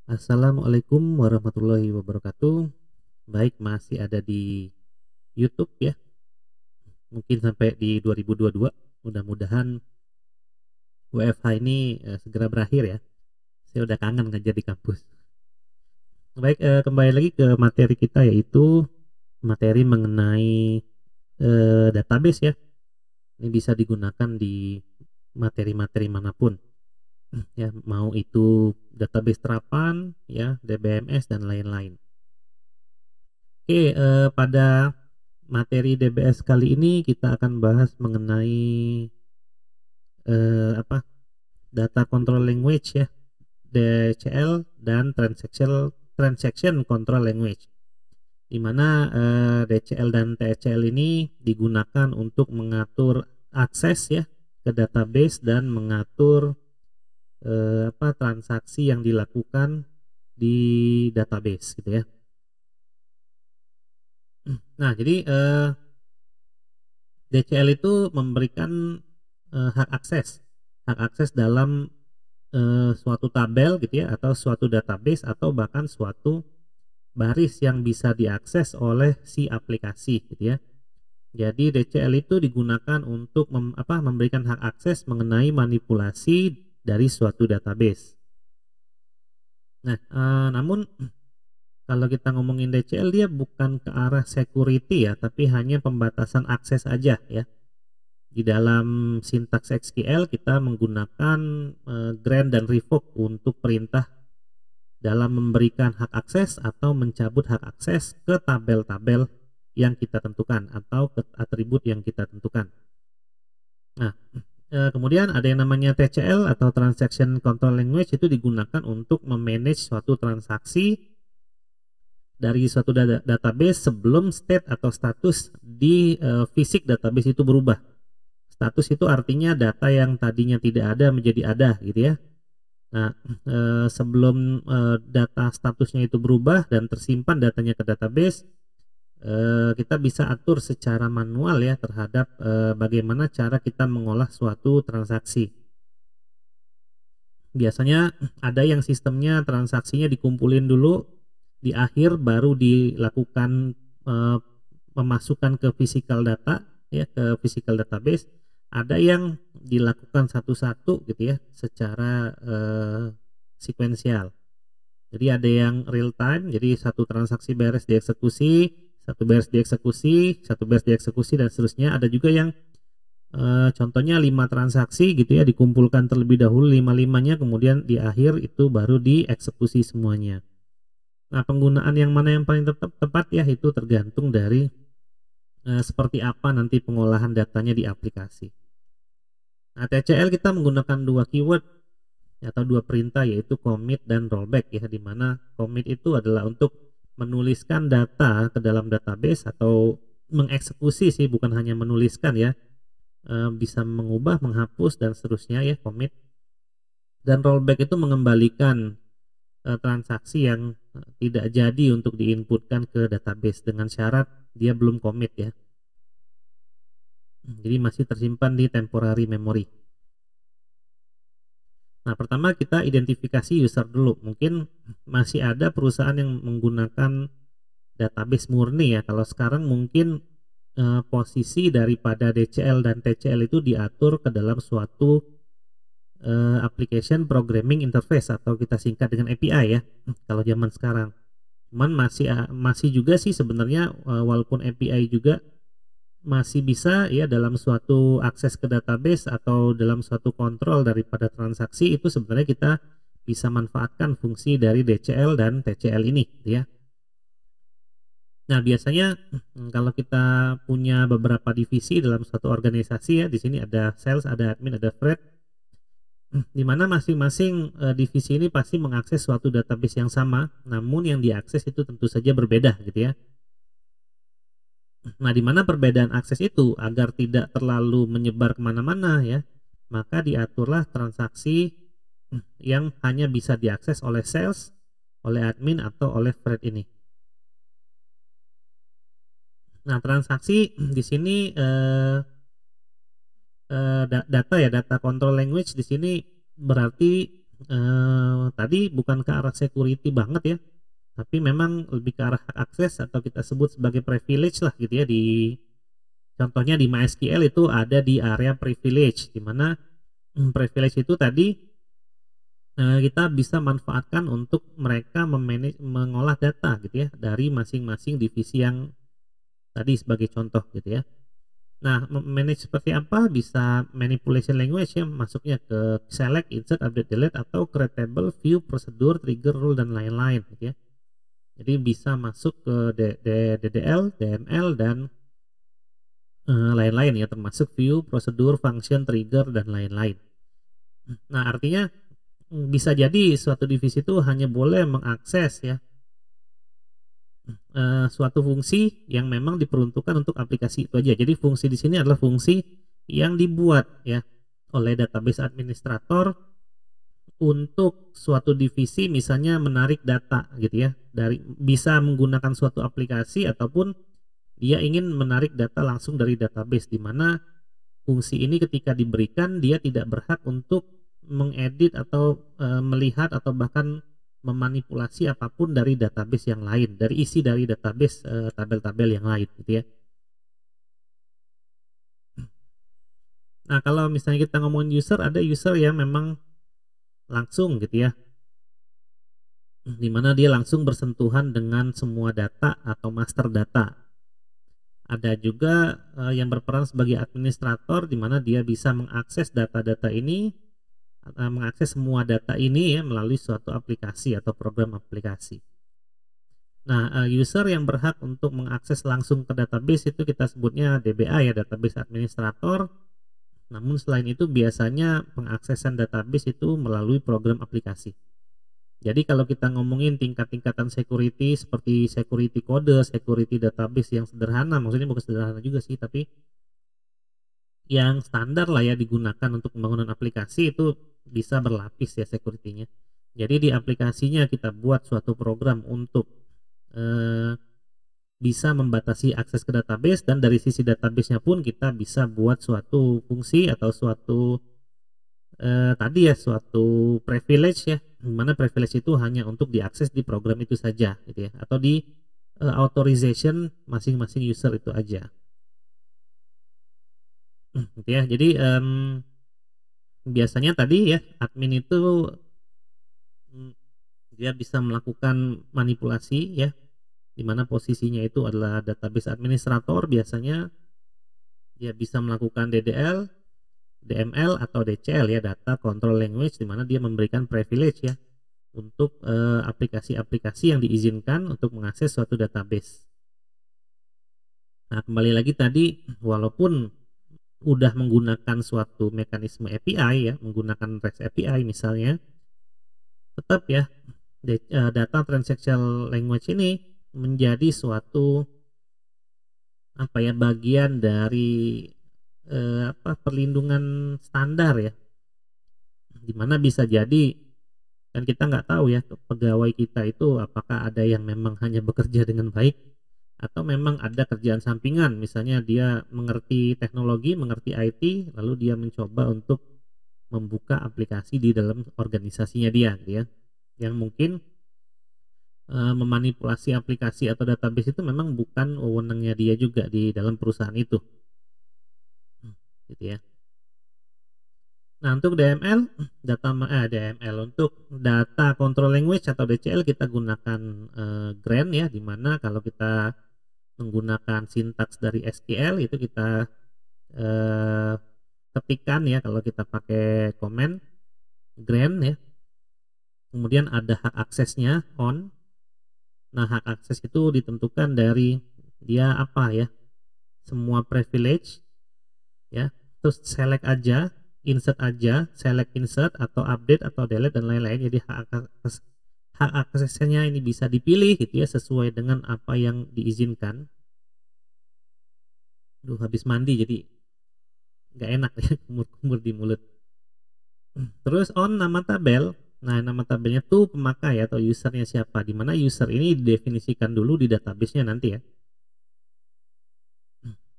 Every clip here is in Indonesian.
Assalamualaikum warahmatullahi wabarakatuh. Baik, masih ada di YouTube ya. Mungkin sampai di 2022. Mudah-mudahan WFH ini segera berakhir ya. Saya udah kangen ngajar di kampus. Baik, kembali lagi ke materi kita, yaitu materi mengenai database ya. Ini bisa digunakan di materi-materi manapun. Ya, mau itu database terapan ya, DBMS dan lain-lain. Oke, pada materi DBS kali ini kita akan bahas mengenai data control language ya, DCL dan transaction control language, di mana DCL dan TCL ini digunakan untuk mengatur akses ya ke database dan mengatur transaksi yang dilakukan di database gitu ya. Nah, jadi DCL itu memberikan hak akses dalam suatu tabel gitu ya, atau suatu database, atau bahkan suatu baris yang bisa diakses oleh si aplikasi gitu ya. Jadi DCL itu digunakan untuk memberikan hak akses mengenai manipulasi dari suatu database. Nah, namun kalau kita ngomongin DCL, dia bukan ke arah security ya, tapi hanya pembatasan akses aja ya. Di dalam sintaks SQL kita menggunakan grant dan revoke untuk perintah dalam memberikan hak akses atau mencabut hak akses ke tabel-tabel yang kita tentukan atau ke atribut yang kita tentukan. Nah, kemudian ada yang namanya TCL atau Transaction Control Language, itu digunakan untuk memanage suatu transaksi dari suatu database sebelum state atau status di fisik database itu berubah. Status itu artinya data yang tadinya tidak ada menjadi ada gitu ya. Nah, sebelum data statusnya itu berubah dan tersimpan datanya ke database, kita bisa atur secara manual ya terhadap bagaimana cara kita mengolah suatu transaksi. Biasanya ada yang sistemnya transaksinya dikumpulin dulu, di akhir baru dilakukan memasukkan ke physical data ya, ke physical database. Ada yang dilakukan satu-satu gitu ya, secara sekuensial. Jadi ada yang real time, jadi satu transaksi beres dieksekusi, satu beres dieksekusi, satu beres dieksekusi, dan seterusnya. Ada juga yang contohnya 5 transaksi gitu ya, dikumpulkan terlebih dahulu 5-5-nya, kemudian di akhir itu baru dieksekusi semuanya. Nah, penggunaan yang mana yang paling tepat ya, itu tergantung dari seperti apa nanti pengolahan datanya di aplikasi. Nah, TCL kita menggunakan dua keyword atau dua perintah, yaitu commit dan rollback ya, di mana commit itu adalah untuk menuliskan data ke dalam database atau mengeksekusi sih, bukan hanya menuliskan ya, bisa mengubah, menghapus dan seterusnya ya, commit. Dan rollback itu mengembalikan transaksi yang tidak jadi untuk diinputkan ke database dengan syarat dia belum commit ya. Jadi masih tersimpan di temporary memory. Nah, pertama kita identifikasi user dulu. Mungkin masih ada perusahaan yang menggunakan database murni ya. Kalau sekarang mungkin posisi daripada DCL dan TCL itu diatur ke dalam suatu application programming interface, atau kita singkat dengan API ya. Kalau zaman sekarang. Cuman masih juga sih sebenarnya, walaupun API juga masih bisa ya, dalam suatu akses ke database atau dalam suatu kontrol daripada transaksi itu sebenarnya kita bisa manfaatkan fungsi dari DCL dan TCL ini ya. Nah, biasanya kalau kita punya beberapa divisi dalam suatu organisasi ya, di sini ada sales, ada admin, ada freight, di mana masing-masing divisi ini pasti mengakses suatu database yang sama, namun yang diakses itu tentu saja berbeda gitu ya. Nah, di mana perbedaan akses itu agar tidak terlalu menyebar kemana-mana ya, maka diaturlah transaksi yang hanya bisa diakses oleh sales, oleh admin, atau oleh freight ini. Nah, transaksi di sini data ya, data control language di sini berarti tadi bukan ke arah security banget ya, tapi memang lebih ke arah hak akses atau kita sebut sebagai privilege lah gitu ya. Di contohnya di MySQL itu ada di area privilege, di mana privilege itu tadi kita bisa manfaatkan untuk mereka mengolah data gitu ya dari masing-masing divisi yang tadi sebagai contoh gitu ya. Nah, manage seperti apa? Bisa manipulation language ya, masuknya ke select, insert, update, delete, atau create table, view, prosedur, trigger, rule, dan lain-lain gitu ya. Jadi bisa masuk ke DDL, DML, dan lain-lain ya, termasuk view, prosedur, function, trigger, dan lain-lain. Nah, artinya bisa jadi suatu divisi itu hanya boleh mengakses ya suatu fungsi yang memang diperuntukkan untuk aplikasi itu aja. Jadi fungsi di sini adalah fungsi yang dibuat ya oleh database administrator untuk suatu divisi, misalnya menarik data gitu ya, dari bisa menggunakan suatu aplikasi ataupun dia ingin menarik data langsung dari database, di mana fungsi ini ketika diberikan dia tidak berhak untuk mengedit atau melihat atau bahkan memanipulasi apapun dari database yang lain, dari isi dari database tabel-tabel yang lain gitu ya. Nah, kalau misalnya kita ngomongin user, ada user yang memang langsung gitu ya, di mana dia langsung bersentuhan dengan semua data atau master data. Ada juga yang berperan sebagai administrator, di mana dia bisa mengakses data-data ini, mengakses semua data ini ya melalui suatu aplikasi atau program aplikasi. Nah, user yang berhak untuk mengakses langsung ke database itu kita sebutnya DBA ya, database administrator. Namun selain itu biasanya pengaksesan database itu melalui program aplikasi. Jadi kalau kita ngomongin tingkat-tingkatan security seperti security kode, security database yang sederhana, maksudnya bukan sederhana juga sih, tapi yang standar lah ya digunakan untuk pembangunan aplikasi itu bisa berlapis ya security-nya. Jadi di aplikasinya kita buat suatu program untuk bisa membatasi akses ke database, dan dari sisi database-nya pun kita bisa buat suatu fungsi atau suatu tadi ya suatu privilege ya, dimana privilege itu hanya untuk diakses di program itu saja gitu ya, atau di authorization masing-masing user itu aja gitu ya. Jadi biasanya tadi ya admin itu dia bisa melakukan manipulasi ya, di mana posisinya itu adalah database administrator. Biasanya dia bisa melakukan DDL, DML atau DCL ya, data control language, di mana dia memberikan privilege ya untuk aplikasi-aplikasi yang diizinkan untuk mengakses suatu database. Nah, kembali lagi tadi, walaupun udah menggunakan suatu mekanisme API ya, menggunakan REST API misalnya, tetap ya data transactional language ini menjadi suatu apa ya, bagian dari perlindungan standar ya, dimana bisa jadi kan kita nggak tahu ya pegawai kita itu apakah ada yang memang hanya bekerja dengan baik atau memang ada kerjaan sampingan, misalnya dia mengerti teknologi, mengerti IT, lalu dia mencoba untuk membuka aplikasi di dalam organisasinya dia gitu ya, yang mungkin memanipulasi aplikasi atau database itu memang bukan wewenangnya dia juga di dalam perusahaan itu gitu ya. Nah, untuk DML untuk data control language atau DCL kita gunakan GRAND ya, dimana kalau kita menggunakan sintaks dari SQL itu kita ketikkan ya, kalau kita pakai komen GRAND ya, kemudian ada hak aksesnya on. Nah, hak akses itu ditentukan dari dia apa ya, semua privilege ya, terus select aja, insert aja, select insert atau update atau delete dan lain-lain. Jadi hak aksesnya ini bisa dipilih gitu ya sesuai dengan apa yang diizinkan. Duh, habis mandi jadi nggak enak ya, kumur-kumur di mulut. Terus on nama tabel. Nah, nama tabelnya tuh pemakai atau usernya siapa, dimana user ini didefinisikan dulu di database-nya nanti ya.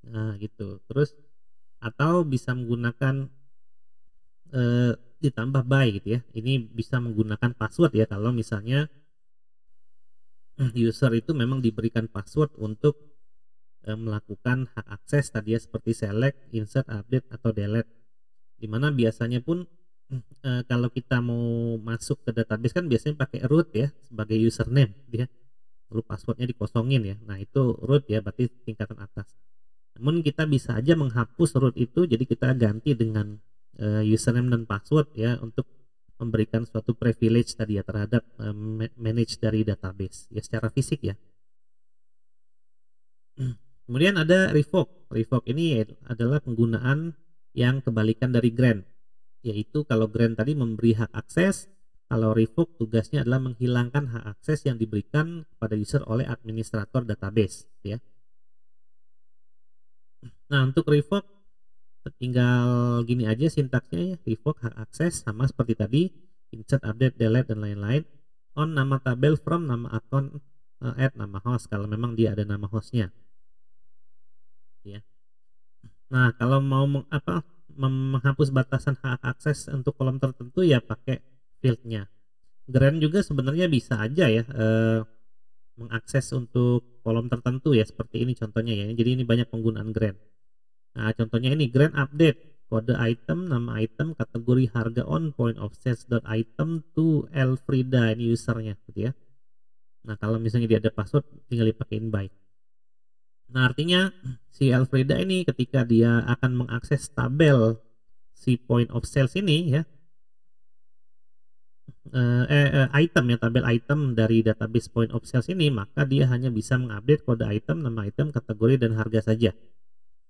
Nah gitu. Terus atau bisa menggunakan ditambah by gitu ya. Ini bisa menggunakan password ya kalau misalnya user itu memang diberikan password untuk melakukan hak akses tadi ya, seperti select, insert, update atau delete. Dimana biasanya pun kalau kita mau masuk ke database kan biasanya pakai root ya sebagai username dia, lalu passwordnya dikosongin ya. Nah itu root ya, berarti tingkatan atas. Namun kita bisa aja menghapus root itu, jadi kita ganti dengan username dan password ya, untuk memberikan suatu privilege tadi ya terhadap manage dari database ya secara fisik ya. Kemudian ada revoke. Revoke ini adalah penggunaan yang kebalikan dari grant, yaitu kalau grant tadi memberi hak akses, kalau revoke tugasnya adalah menghilangkan hak akses yang diberikan kepada user oleh administrator database ya. Nah untuk revoke tinggal gini aja sintaksnya ya, revoke hak akses sama seperti tadi, insert, update, delete dan lain-lain, on nama tabel, from nama akun, add nama host kalau memang dia ada nama hostnya ya. Nah kalau mau menghapus batasan hak akses untuk kolom tertentu ya pakai fieldnya. Grant juga sebenarnya bisa aja ya mengakses untuk kolom tertentu ya, seperti ini contohnya ya. Jadi ini banyak penggunaan grant. Nah contohnya ini grant update, kode item, nama item, kategori harga on, point of sales dot item to Elfrida, ini usernya gitu ya. Nah kalau misalnya dia ada password tinggal dipakein by. Nah artinya si Elfrida ini ketika dia akan mengakses tabel si point of sales ini ya, item ya, tabel item dari database point of sales ini, maka dia hanya bisa mengupdate kode item, nama item, kategori dan harga saja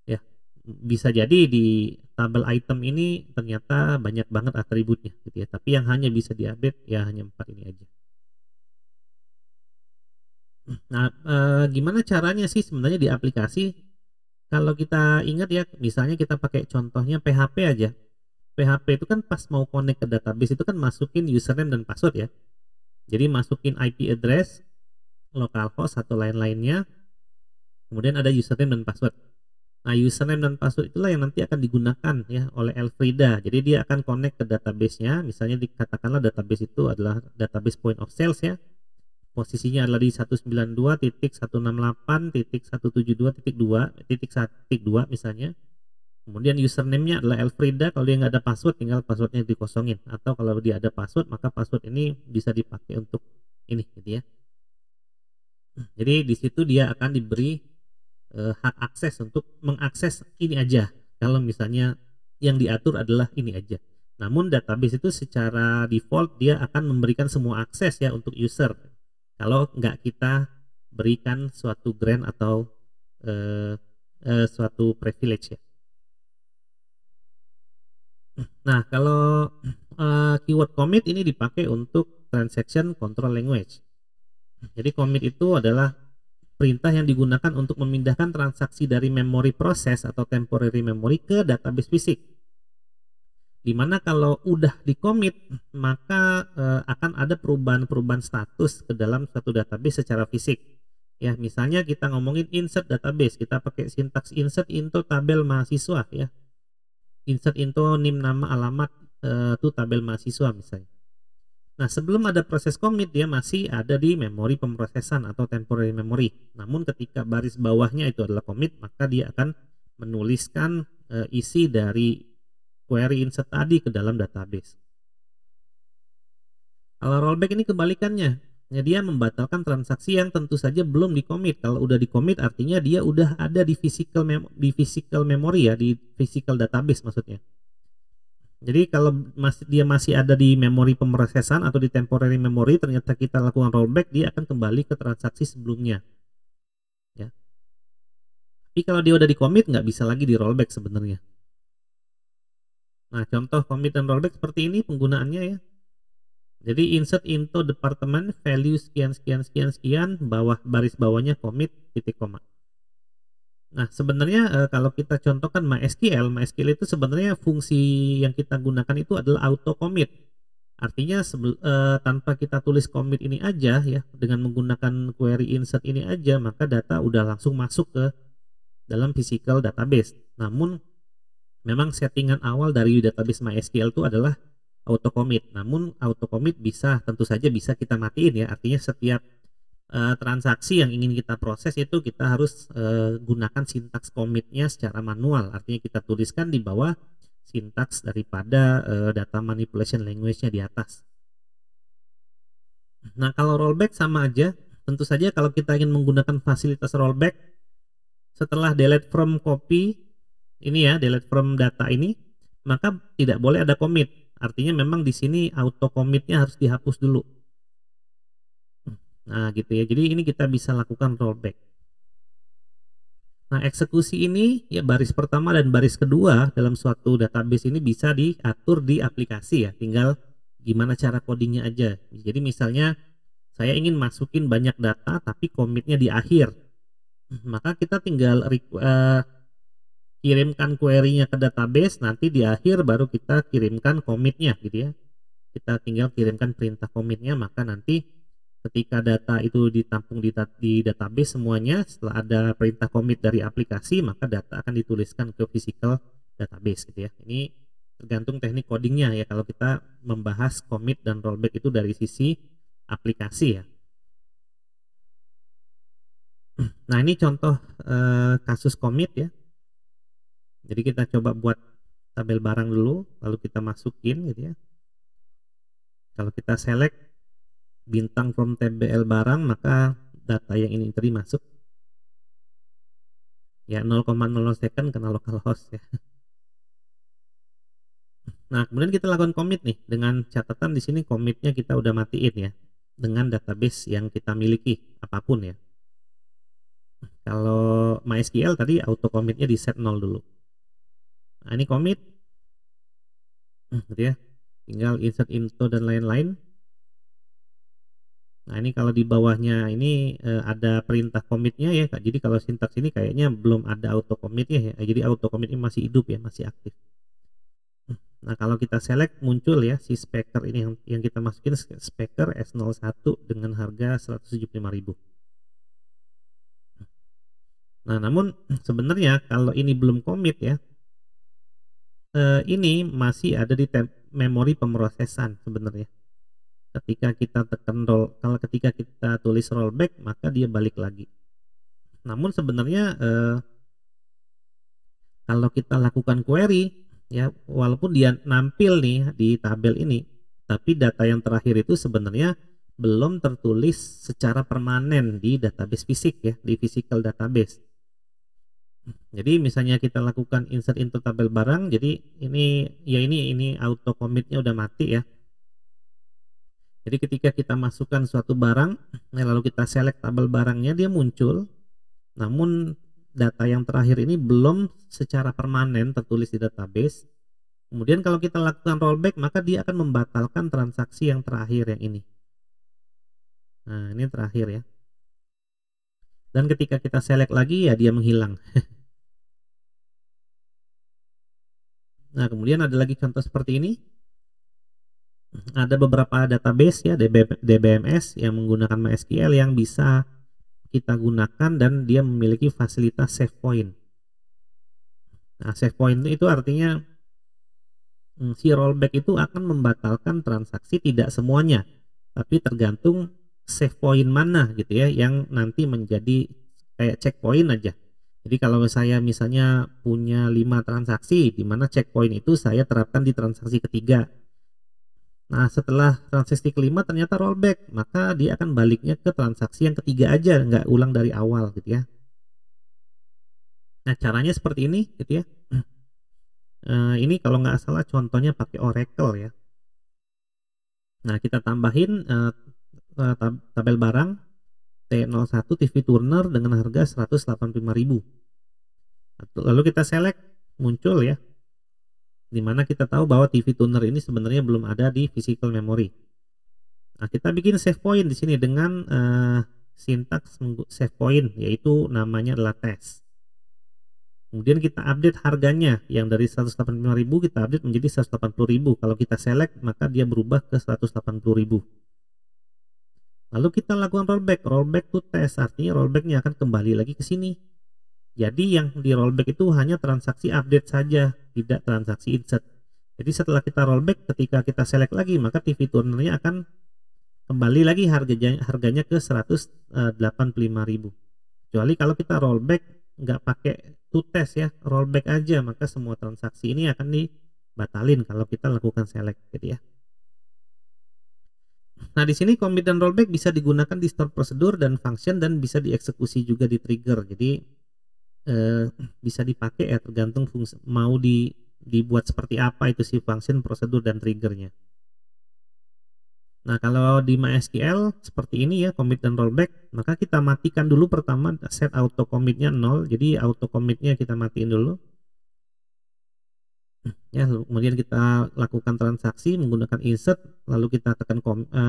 ya. Bisa jadi di tabel item ini ternyata banyak banget atributnya gitu ya, tapi yang hanya bisa diupdate ya hanya 4 ini aja. Nah gimana caranya sih sebenarnya di aplikasi? Kalau kita ingat ya, misalnya kita pakai contohnya PHP aja. PHP itu kan pas mau connect ke database itu kan masukin username dan password ya. Jadi masukin IP address, localhost atau lain-lainnya, kemudian ada username dan password. Nah username dan password itulah yang nanti akan digunakan ya oleh Elfrida. Jadi dia akan connect ke database-nya, misalnya dikatakanlah database itu adalah database point of sales ya. Posisinya adalah di 192.168.172.2.1.2 misalnya. Kemudian username-nya adalah Elfrida, kalau dia nggak ada password tinggal passwordnya dikosongin, atau kalau dia ada password maka password ini bisa dipakai untuk ini gitu ya. Jadi di situ dia akan diberi hak akses untuk mengakses ini aja, kalau misalnya yang diatur adalah ini aja. Namun database itu secara default dia akan memberikan semua akses ya untuk user, kalau nggak kita berikan suatu grant atau suatu privilege ya. Nah kalau keyword commit ini dipakai untuk transaction control language. Jadi commit itu adalah perintah yang digunakan untuk memindahkan transaksi dari memori proses atau temporary memory ke database fisik. Dimana kalau udah di commit maka akan ada perubahan-perubahan status ke dalam suatu database secara fisik. Ya misalnya kita ngomongin insert database, kita pakai sintaks insert into tabel mahasiswa ya. Insert into nim, nama, alamat itu tabel mahasiswa misalnya. Nah sebelum ada proses commit dia masih ada di memori pemrosesan atau temporary memory. Namun ketika baris bawahnya itu adalah commit, maka dia akan menuliskan isi dari query insert tadi ke dalam database. Kalau rollback ini kebalikannya, ya dia membatalkan transaksi yang tentu saja belum di commit. Kalau udah di commit artinya dia udah ada di physical memory ya, di physical database maksudnya. Jadi kalau dia masih ada di memori pemrosesan atau di temporary memory, ternyata kita lakukan rollback, dia akan kembali ke transaksi sebelumnya. Ya. Tapi kalau dia udah di commit nggak bisa lagi di rollback sebenarnya. Nah contoh commit dan rollback seperti ini penggunaannya ya. Jadi insert into department value sekian sekian sekian sekian, bawah baris bawahnya commit titik koma. Nah sebenarnya kalau kita contohkan MySQL itu sebenarnya fungsi yang kita gunakan itu adalah auto commit. Artinya tanpa kita tulis commit ini aja ya, dengan menggunakan query insert ini aja, maka data udah langsung masuk ke dalam physical database. Namun memang settingan awal dari database MySQL itu adalah auto commit. Namun auto commit tentu saja bisa kita matiin ya. Artinya setiap transaksi yang ingin kita proses itu kita harus gunakan sintaks commitnya secara manual. Artinya kita tuliskan di bawah sintaks daripada data manipulation language-nya di atas. Nah, kalau rollback sama aja. Tentu saja kalau kita ingin menggunakan fasilitas rollback, setelah delete from copy ini ya, delete from data ini, maka tidak boleh ada commit. Artinya memang di sini auto commitnya harus dihapus dulu. Nah gitu ya, jadi ini kita bisa lakukan rollback. Nah, eksekusi ini ya, baris pertama dan baris kedua dalam suatu database ini bisa diatur di aplikasi ya, tinggal gimana cara codingnya aja. Jadi misalnya saya ingin masukin banyak data tapi commitnya di akhir, maka kita tinggal kirimkan query-nya ke database, nanti di akhir baru kita kirimkan commitnya gitu ya. Kita tinggal kirimkan perintah commitnya, maka nanti ketika data itu ditampung di database semuanya, setelah ada perintah commit dari aplikasi, maka data akan dituliskan ke physical database gitu ya. Ini tergantung teknik codingnya ya, kalau kita membahas commit dan rollback itu dari sisi aplikasi ya. Nah, ini contoh kasus commit ya. Jadi kita coba buat tabel barang dulu, lalu kita masukin gitu ya. Kalau kita select bintang from tabel barang, maka data yang ini tadi masuk ya, 0,00 second kena localhost ya. Nah, kemudian kita lakukan commit nih, dengan catatan di sini commitnya kita udah matiin ya, dengan database yang kita miliki apapun ya. Kalau MySQL tadi auto commitnya di set 0 dulu. Nah, ini commit gitu ya, tinggal insert info dan lain-lain. Nah, ini kalau di bawahnya ini ada perintah commitnya ya Kak. Jadi kalau sintaks ini kayaknya belum ada auto commitnya ya. Jadi auto commit ini masih hidup ya, masih aktif. Nah, kalau kita select muncul ya si specker ini yang kita masukin, specker S01 dengan harga 175.000. Nah, namun sebenarnya kalau ini belum commit ya, ini masih ada di memori pemrosesan sebenarnya. Ketika kita tekan ketika kita tulis rollback, maka dia balik lagi. Namun sebenarnya kalau kita lakukan query ya, walaupun dia nampil nih di tabel ini, tapi data yang terakhir itu sebenarnya belum tertulis secara permanen di database fisik ya, di physical database. Jadi misalnya kita lakukan insert into tabel barang, jadi ini auto commitnya udah mati ya. Jadi ketika kita masukkan suatu barang, lalu kita select tabel barangnya, dia muncul, namun data yang terakhir ini belum secara permanen tertulis di database. Kemudian kalau kita lakukan rollback, maka dia akan membatalkan transaksi yang terakhir yang ini. Nah, ini terakhir ya. Dan ketika kita select lagi ya dia menghilang. Nah, kemudian ada lagi contoh seperti ini. Ada beberapa database ya, DBMS yang menggunakan MySQL yang bisa kita gunakan dan dia memiliki fasilitas save point. Nah, save point itu artinya si rollback itu akan membatalkan transaksi, tidak semuanya, tapi tergantung save point mana gitu ya, yang nanti menjadi kayak checkpoint aja. Jadi kalau saya misalnya punya 5 transaksi, di mana checkpoint itu saya terapkan di transaksi ketiga. Nah, setelah transaksi kelima ternyata rollback, maka dia akan baliknya ke transaksi yang ketiga aja, nggak ulang dari awal gitu ya. Nah, caranya seperti ini gitu ya. Ini kalau nggak salah contohnya pakai Oracle ya. Nah, kita tambahin tabel barang T01 TV Turner dengan harga 185.000. Lalu kita select, muncul ya, dimana kita tahu bahwa TV Tuner ini sebenarnya belum ada di physical memory. Nah, kita bikin save point di sini dengan sintaks save point, yaitu namanya adalah test. Kemudian kita update harganya, yang dari 185.000 kita update menjadi 180.000. Kalau kita select, maka dia berubah ke 180.000. Lalu kita lakukan rollback to test, artinya rollbacknya akan kembali lagi ke sini. Jadi yang di rollback itu hanya transaksi update saja, tidak transaksi insert. Jadi setelah kita rollback, ketika kita select lagi, maka TV tunernya akan kembali lagi harganya ke 185.000. Kecuali kalau kita rollback nggak pakai to test ya, rollback aja, maka semua transaksi ini akan dibatalin kalau kita lakukan select gitu ya. Nah, di sini commit dan rollback bisa digunakan di store prosedur dan function dan bisa dieksekusi juga di trigger. Jadi bisa dipakai ya, tergantung fungsi mau dibuat seperti apa itu si function, prosedur dan triggernya. Nah, kalau di MySQL seperti ini ya, commit dan rollback, maka kita matikan dulu pertama set auto commitnya 0. Jadi auto commitnya kita matiin dulu. Ya, kemudian kita lakukan transaksi menggunakan insert, lalu kita tekan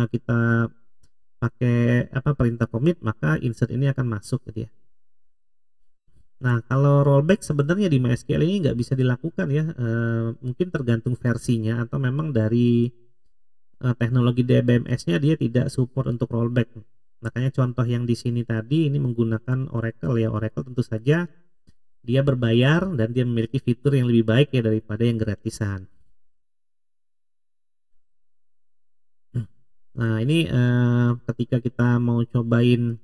kita pakai perintah commit, maka insert ini akan masuk gitu ya. Nah, kalau rollback sebenarnya di MySQL ini nggak bisa dilakukan ya, mungkin tergantung versinya atau memang dari teknologi DBMS-nya dia tidak support untuk rollback. Makanya contoh yang di sini tadi ini menggunakan Oracle ya. Oracle tentu saja dia berbayar dan dia memiliki fitur yang lebih baik ya daripada yang gratisan. Nah, ini ketika kita mau cobain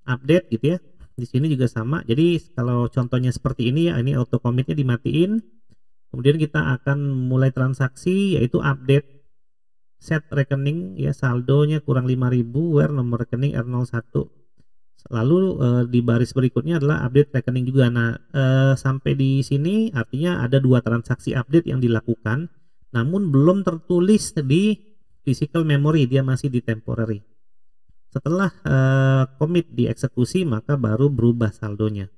update gitu ya, di sini juga sama. Jadi kalau contohnya seperti ini ya, ini auto commitnya dimatiin. Kemudian kita akan mulai transaksi yaitu update set rekening ya, saldonya kurang 5.000, where nomor rekening R01. Lalu di baris berikutnya adalah update rekening juga. Nah, sampai di sini artinya ada 2 transaksi update yang dilakukan, namun belum tertulis di physical memory, dia masih di temporary. Setelah commit dieksekusi, maka baru berubah saldonya.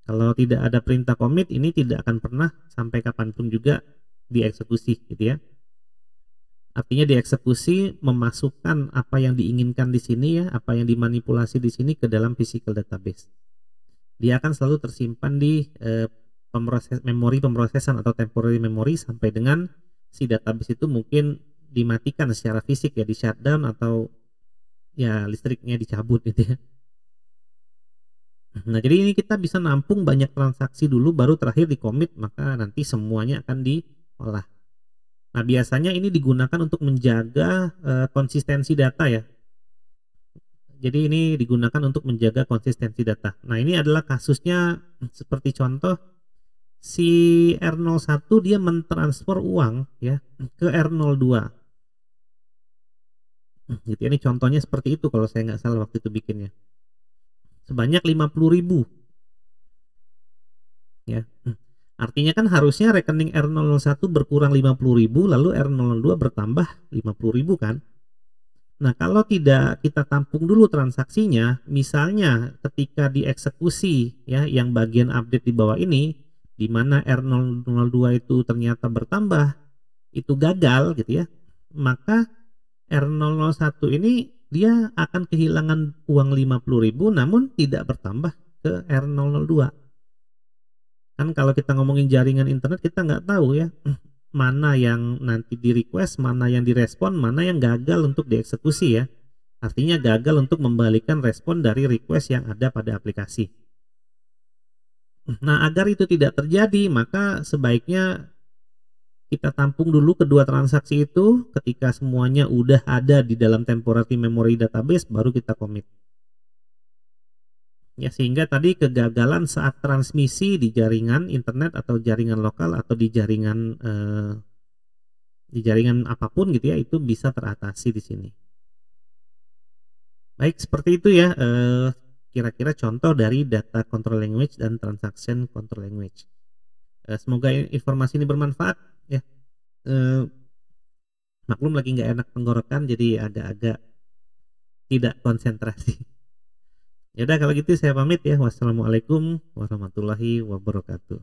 Kalau tidak ada perintah commit, ini tidak akan pernah sampai kapanpun juga dieksekusi gitu ya. Artinya dieksekusi memasukkan apa yang diinginkan di sini ya, apa yang dimanipulasi di sini ke dalam physical database. Dia akan selalu tersimpan di memori pemrosesan atau temporary memory sampai dengan si database itu mungkin dimatikan secara fisik ya, di shutdown atau ya listriknya dicabut gitu ya. Nah, jadi ini kita bisa nampung banyak transaksi dulu baru terakhir di commit, maka nanti semuanya akan diolah. Nah, biasanya ini digunakan untuk menjaga konsistensi data ya. Jadi ini digunakan untuk menjaga konsistensi data. Nah, ini adalah kasusnya seperti contoh si R01 dia mentransfer uang ya ke R02. Gitu ya, ini contohnya seperti itu kalau saya nggak salah waktu itu bikinnya. Sebanyak 50.000 ya. Artinya kan harusnya rekening R001 berkurang 50.000, lalu R02 bertambah 50.000 kan. Nah, kalau tidak kita tampung dulu transaksinya, misalnya ketika dieksekusi ya yang bagian update di bawah ini, di mana R002 itu ternyata bertambah, itu gagal gitu ya, maka R001 ini dia akan kehilangan uang 50.000 namun tidak bertambah ke R002. Kan kalau kita ngomongin jaringan internet, kita nggak tahu ya mana yang nanti di request, mana yang direspon, mana yang gagal untuk dieksekusi ya. Artinya gagal untuk membalikan respon dari request yang ada pada aplikasi. Nah, agar itu tidak terjadi, maka sebaiknya kita tampung dulu kedua transaksi itu. Ketika semuanya udah ada di dalam temporary memory database, baru kita commit. Ya, sehingga tadi kegagalan saat transmisi di jaringan internet atau jaringan lokal atau di jaringan apapun gitu ya, itu bisa teratasi di sini. Baik, seperti itu ya kira-kira contoh dari data control language dan transaction control language. Semoga informasi ini bermanfaat ya. Maklum lagi nggak enak tenggorokan, jadi agak-agak tidak konsentrasi. Yaudah kalau gitu saya pamit ya. Wassalamualaikum warahmatullahi wabarakatuh.